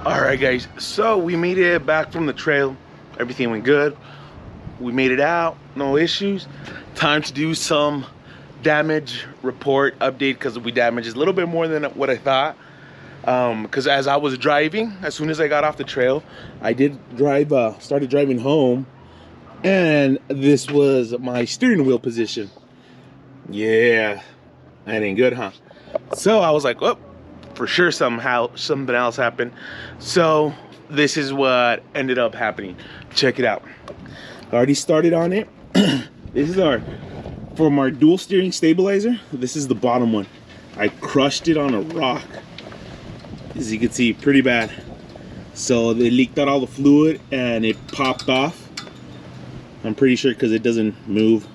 All right, guys, so we made it back from the trail. Everything went good. We made it out, no issues. Time to do some damage report update, because we damaged a little bit more than what I thought. Because as I was driving, as soon as I got off the trail, I did drive, started driving home, and this was my steering wheel position. Yeah, that ain't good, huh? So I was like, oh, for sure something else happened. So this is what ended up happening. Check it out. I already started on it. This is from our dual steering stabilizer. This is the bottom one. I crushed it on a rock, as you can see, pretty bad. So they leaked out all the fluid and it popped off. I'm pretty sure because it doesn't move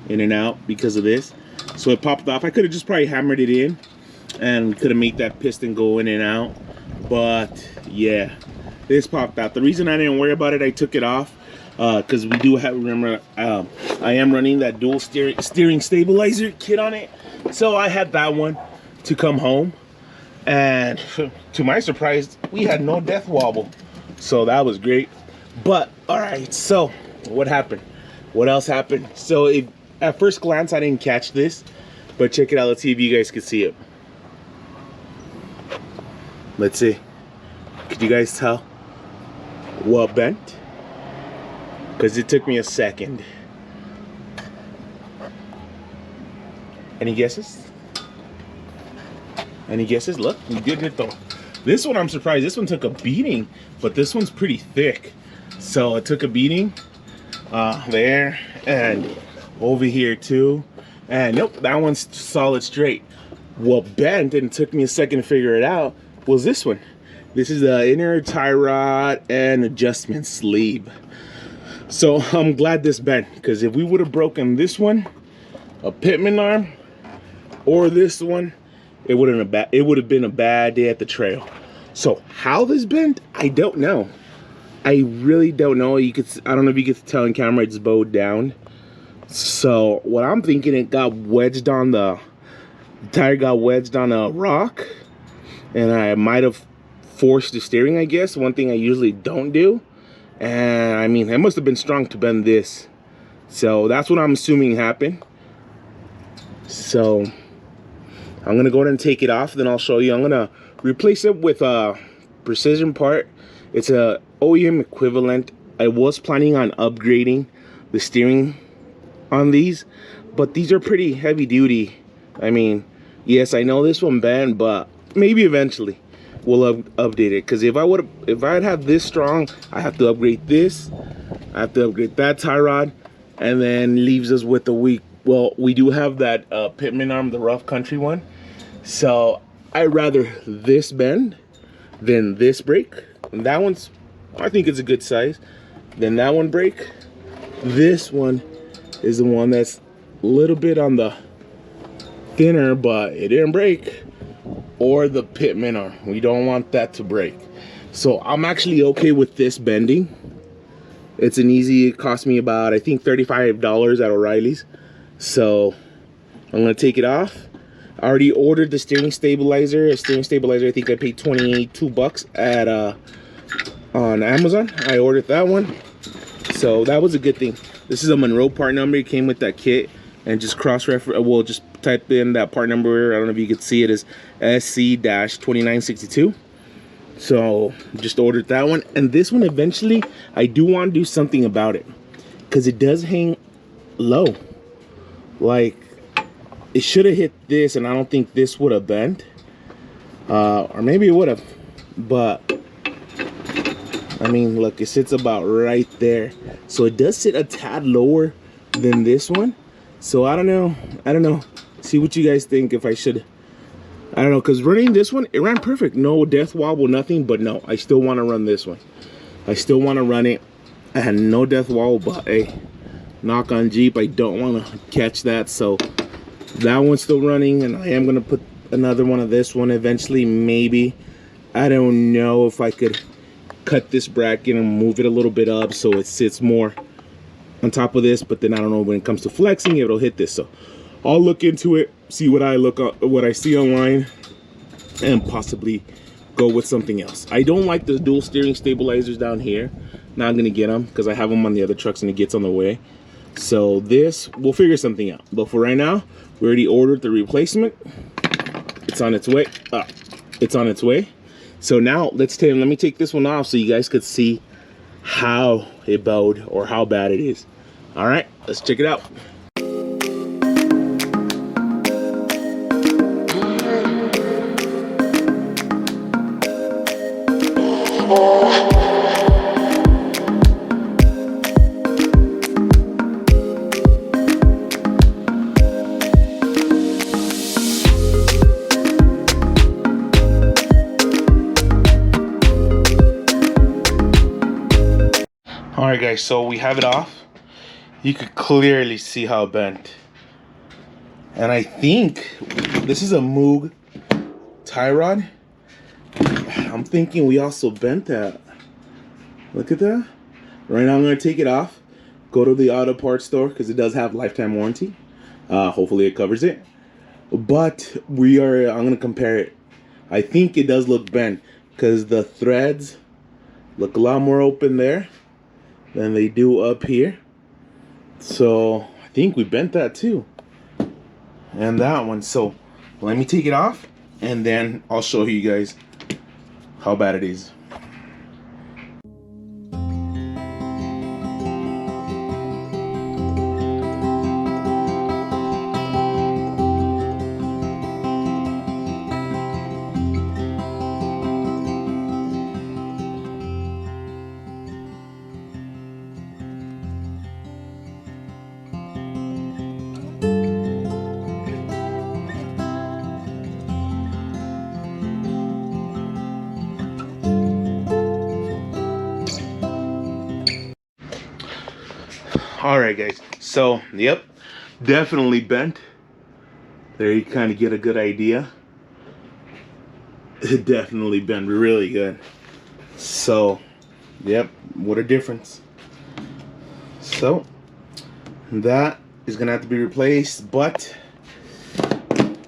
in and out because of this. So it popped off. I could have just probably hammered it in and we could have made that piston go in and out, but yeah, this popped out. The reason I didn't worry about it, I took it off because we do have, remember, I am running that dual steering stabilizer kit on it, so I had that one to come home, and to my surprise, we had no death wobble, so that was great. But all right, so what happened? What else happened? So at first glance I didn't catch this, but check it out. Let's see if you guys can see it. Let's see. Could you guys tell what bent? Because it took me a second. Any guesses? Any guesses? Look, we did it though. This one I'm surprised. This one took a beating, but this one's pretty thick. So it took a beating there and over here too. And nope, that one's solid straight. What bent, and it took me a second to figure it out, was this one. This is the inner tie rod and adjustment sleeve. So I'm glad this bent, because if we would have broken this one, a pitman arm, or this one, it would have been a bad day at the trail. So how this bent, I don't know. I really don't know. I don't know if you could tell on camera, it's bowed down. So what I'm thinking, it got wedged on the tire, got wedged on a rock, and I might have forced the steering, I guess. One thing I usually don't do. And I mean, it must have been strong to bend this. So that's what I'm assuming happened. So I'm gonna go ahead and take it off, then I'll show you. I'm gonna replace it with a precision part. It's a OEM equivalent. I was planning on upgrading the steering on these, but these are pretty heavy duty. I mean, yes, I know this one bent, but maybe eventually we'll update it. Because if I'd have this strong, I have to upgrade this, I have to upgrade that tie rod, and then leaves us with the weak. Well, we do have that pitman arm, the rough country one. So I'd rather this bend than this break. And that one's, I think it's a good size. Then that one break. This one is the one that's a little bit on the thinner, but it didn't break. Or the pitman arm, we don't want that to break. So I'm actually okay with this bending. It's an easy, it cost me about, I think, $35 at O'Reilly's. So I'm gonna take it off. I already ordered the steering stabilizer. A steering stabilizer, I think I paid $2 at on Amazon. I ordered that one, so that was a good thing. This is a Monroe part number. It came with that kit, and just cross-reference. We'll just type in that part number. I don't know if you can see it, is SC-2962. So just ordered that one, and this one eventually I do want to do something about it, because it does hang low. Like, it should have hit this, and I don't think this would have bent, or maybe it would have, but I mean, look, it sits about right there. So it does sit a tad lower than this one. So I don't know. See what you guys think, if I should. I don't know, because running this one, it ran perfect. No death wobble, nothing. But no, I still want to run this one. I still want to run it. I had no death wobble, but hey, knock on Jeep, I don't want to catch that. So that one's still running, and I am going to put another one of this one eventually, maybe. I don't know if I could cut this bracket and move it a little bit up so it sits more on top of this, but then I don't know when it comes to flexing, it'll hit this. So I'll look into it, see what I see online, and possibly go with something else. I don't like the dual steering stabilizers down here. Not gonna get them because I have them on the other trucks and it gets on the way. So this, we'll figure something out. But for right now, we already ordered the replacement. It's on its way. It's on its way. So now let me take this one off so you guys could see how it bowed or how bad it is. All right, let's check it out. All right, guys, so we have it off. You could clearly see how it bent. And I think this is a Moog tie rod. I'm thinking we also bent that. Look at that. Right now I'm gonna take it off, go to the auto parts store because it does have lifetime warranty. Hopefully it covers it. But I'm gonna compare it. I think it does look bent because the threads look a lot more open there than they do up here. So I think we bent that too. And that one. So let me take it off and then I'll show you guys how bad it is. All right, guys, so yep, definitely bent. There you kind of get a good idea. It definitely bent really good. So yep, what a difference. So that is gonna have to be replaced, but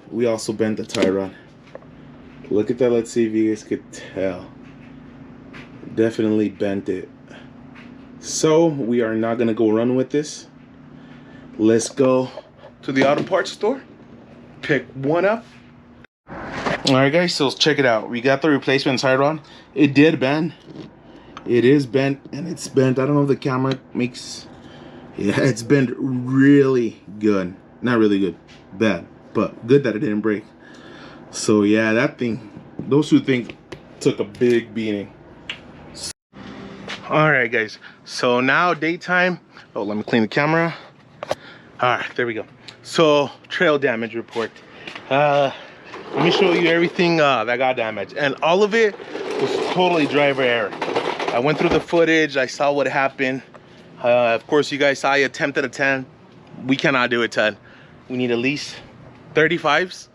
we also bent the tie rod. Look at that. Let's see if you guys could tell. Definitely bent it. So we are not gonna go run with this. Let's go to the auto parts store, pick one up. All right, guys, so let's check it out. We got the replacement tie rod. It did bend. It is bent, and it's bent. I don't know if the camera makes. Yeah, it's bent really good. Not really good, bad, but good that it didn't break. So yeah, that thing, those two things took a big beating. All right, guys, so now daytime. Oh, let me clean the camera. All right, there we go. So trail damage report. Let me show you everything that got damaged, and all of it was totally driver error. I went through the footage. I saw what happened. Of course, you guys saw I attempted a 10. We cannot do a 10. We need at least 35s.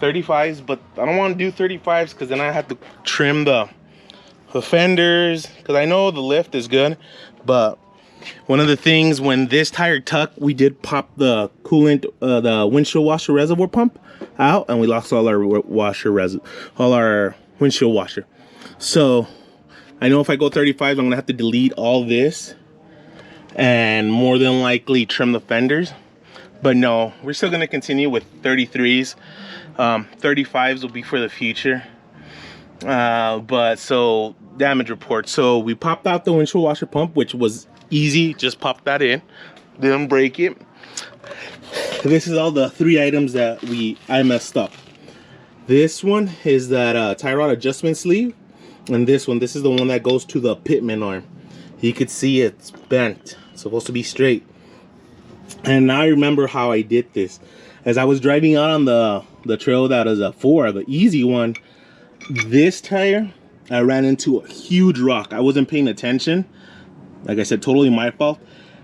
35s, but I don't want to do 35s because then I have to trim the fenders, because I know the lift is good, but one of the things, when this tire tucked, we did pop the coolant, the windshield washer reservoir pump out, and we lost all our windshield washer. So I know if I go 35s, I'm gonna have to delete all this and more than likely trim the fenders. But no, we're still gonna continue with 33s. 35s will be for the future. But so damage report. So we popped out the windshield washer pump, which was easy. Just popped that in, didn't break it. This is all the 3 items that I messed up. This one is that tie rod adjustment sleeve, and this is the one that goes to the pitman arm. You could see it's bent. It's supposed to be straight. And now I remember how I did this. As I was driving out on the trail that is a 4, the easy one, this tire, I ran into a huge rock. I wasn't paying attention. Like I said, totally my fault.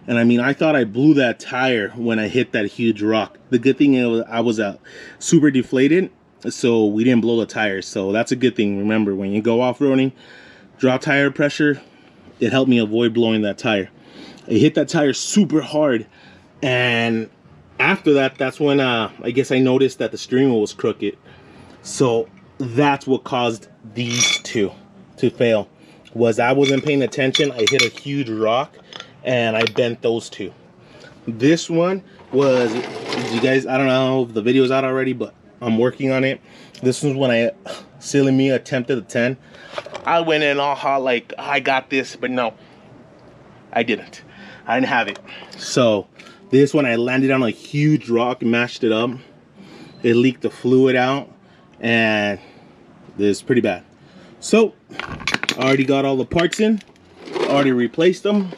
And I mean, I thought I blew that tire when I hit that huge rock. The good thing is I was super deflated, so we didn't blow the tires. So that's a good thing. Remember, when you go off-roading, drop tire pressure. It helped me avoid blowing that tire. I hit that tire super hard, and after that, that's when I guess I noticed that the steering wheel was crooked. So that's what caused these two to fail. Was I wasn't paying attention, I hit a huge rock and I bent those two. This one was, you guys, I don't know if the video's out already, but I'm working on it. This was when I, silly me, attempted a 10. I went in all hot like, I got this, but no, I didn't. I didn't have it. So this one I landed on a huge rock, mashed it up. It leaked the fluid out and this is pretty bad. So I already got all the parts in, already replaced them.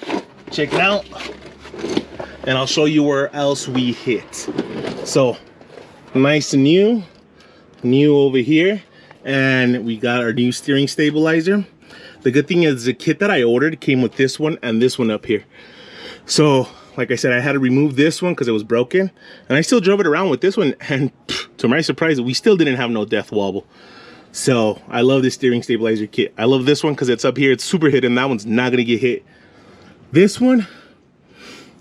Check it out. And I'll show you where else we hit. So nice and new over here. And we got our new steering stabilizer. The good thing is the kit that I ordered came with this one and this one up here. So like I said, I had to remove this one because it was broken, and I still drove it around with this one, and to my surprise, we still didn't have no death wobble. So I love this steering stabilizer kit. I love this one because it's up here, it's super hit, and that one's not gonna get hit. This one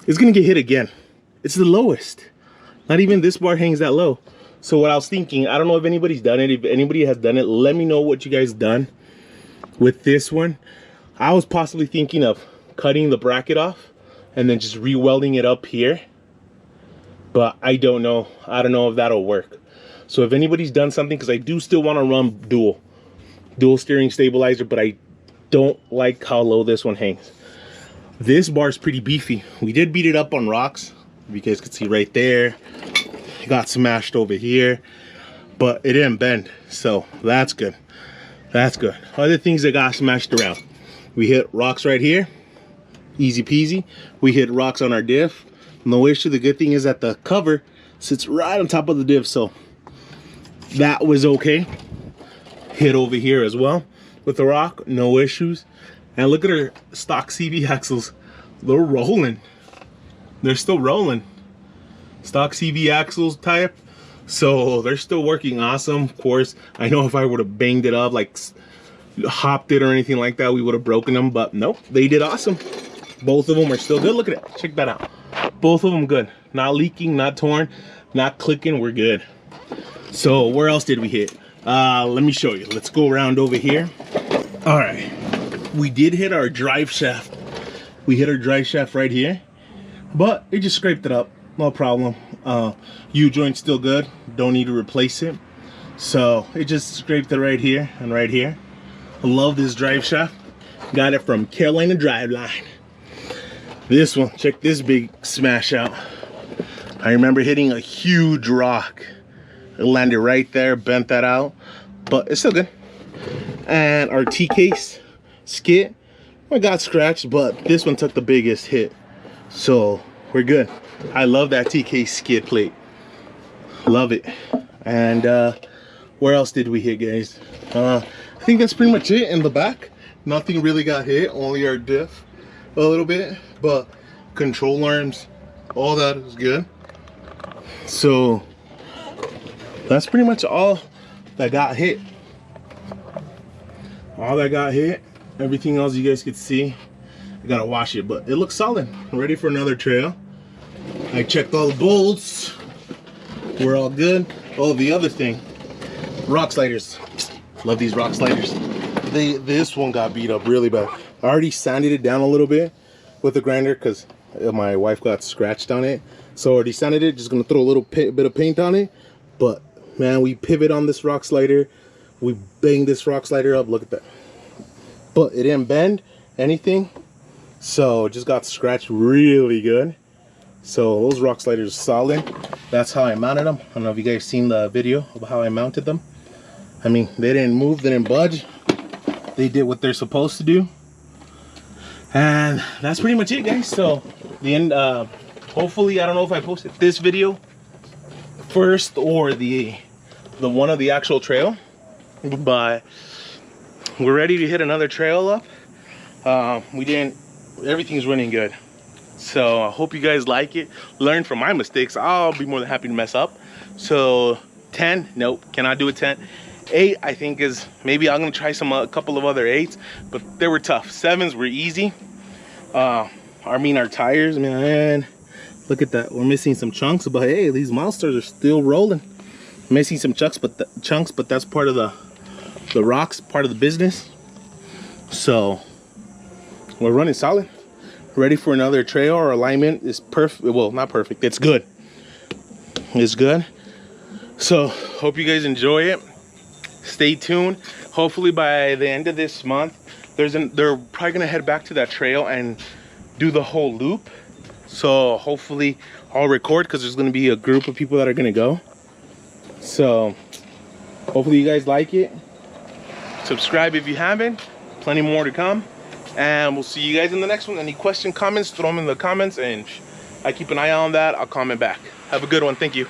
is gonna get hit again. It's the lowest. Not even this bar hangs that low. So what I was thinking, I don't know if anybody's done it. If anybody has done it, let me know what you guys done with this one. I was possibly thinking of cutting the bracket off and then just re-welding it up here, but I don't know. I don't know if that'll work. So if anybody's done something, because I do still want to run dual steering stabilizer, but I don't like how low this one hangs. This bar is pretty beefy. We did beat it up on rocks. You guys can see right there. It got smashed over here, but it didn't bend, so that's good. That's good. Other things that got smashed around, we hit rocks right here. Easy peasy. We hit rocks on our diff, no issue. The good thing is that the cover sits right on top of the diff, so that was okay. Hit over here as well with the rock, no issues. And look at our stock CV axles, they're rolling. They're still rolling. Stock CV axles type, so they're still working awesome. Of course, I know if I would have banged it up, like hopped it or anything like that, we would have broken them, but nope, they did awesome. Both of them are still good. Look at it, check that out. Both of them good, not leaking, not torn, not clicking, we're good. So where else did we hit? Let me show you. Let's go around over here. All right, we did hit our drive shaft. We hit our drive shaft right here, but it just scraped it up, no problem. U-joint's still good, don't need to replace it. So it just scraped it right here and right here. I love this drive shaft. Got it from Carolina Driveline. This one, check this big smash out. I remember hitting a huge rock. It landed right there, bent that out, but it's still good. And our T-case skid, I got scratched, but this one took the biggest hit. So we're good. I love that T-case skid plate. Love it. And where else did we hit, guys? I think that's pretty much it in the back. Nothing really got hit, only our diff a little bit, but control arms, all that is good. So that's pretty much all that got hit. All that got hit. Everything else you guys could see. I gotta wash it, but it looks solid. Ready for another trail. I checked all the bolts. We're all good. Oh, the other thing, rock sliders. Love these rock sliders. This one got beat up really bad. I already sanded it down a little bit with the grinder because my wife got scratched on it. So I already sanded it. Just gonna throw a little bit of paint on it. But man, we pivot on this rock slider. We bang this rock slider up. Look at that. But it didn't bend anything. So it just got scratched really good. So those rock sliders are solid. That's how I mounted them. I don't know if you guys seen the video of how I mounted them. I mean, they didn't move, they didn't budge. They did what they're supposed to do. And that's pretty much it, guys. So the end, hopefully, I don't know if I posted this video first or the one of the actual trail, but we're ready to hit another trail up. Everything's running good. So I hope you guys like it. Learn from my mistakes. I'll be more than happy to mess up. So 10, nope, cannot do a 10. 8, I think is, maybe I'm gonna try a couple of other 8s, but they were tough. 7s were easy. Our tires, man, look at that. We're missing some chunks, but hey, these monsters are still rolling. Missing some chunks, but that's part of the the rocks part of the business. So we're running solid, ready for another trail. Our alignment is perfect. Well, not perfect, it's good. It's good. So hope you guys enjoy it. Stay tuned. Hopefully by the end of this month, they're probably gonna head back to that trail and do the whole loop. So hopefully I'll record, because there's gonna be a group of people that are gonna go. So hopefully you guys like it. Subscribe if you haven't. Plenty more to come. And we'll see you guys in the next one. Any question, comments, throw them in the comments, and I keep an eye on that. I'll comment back. Have a good one. Thank you.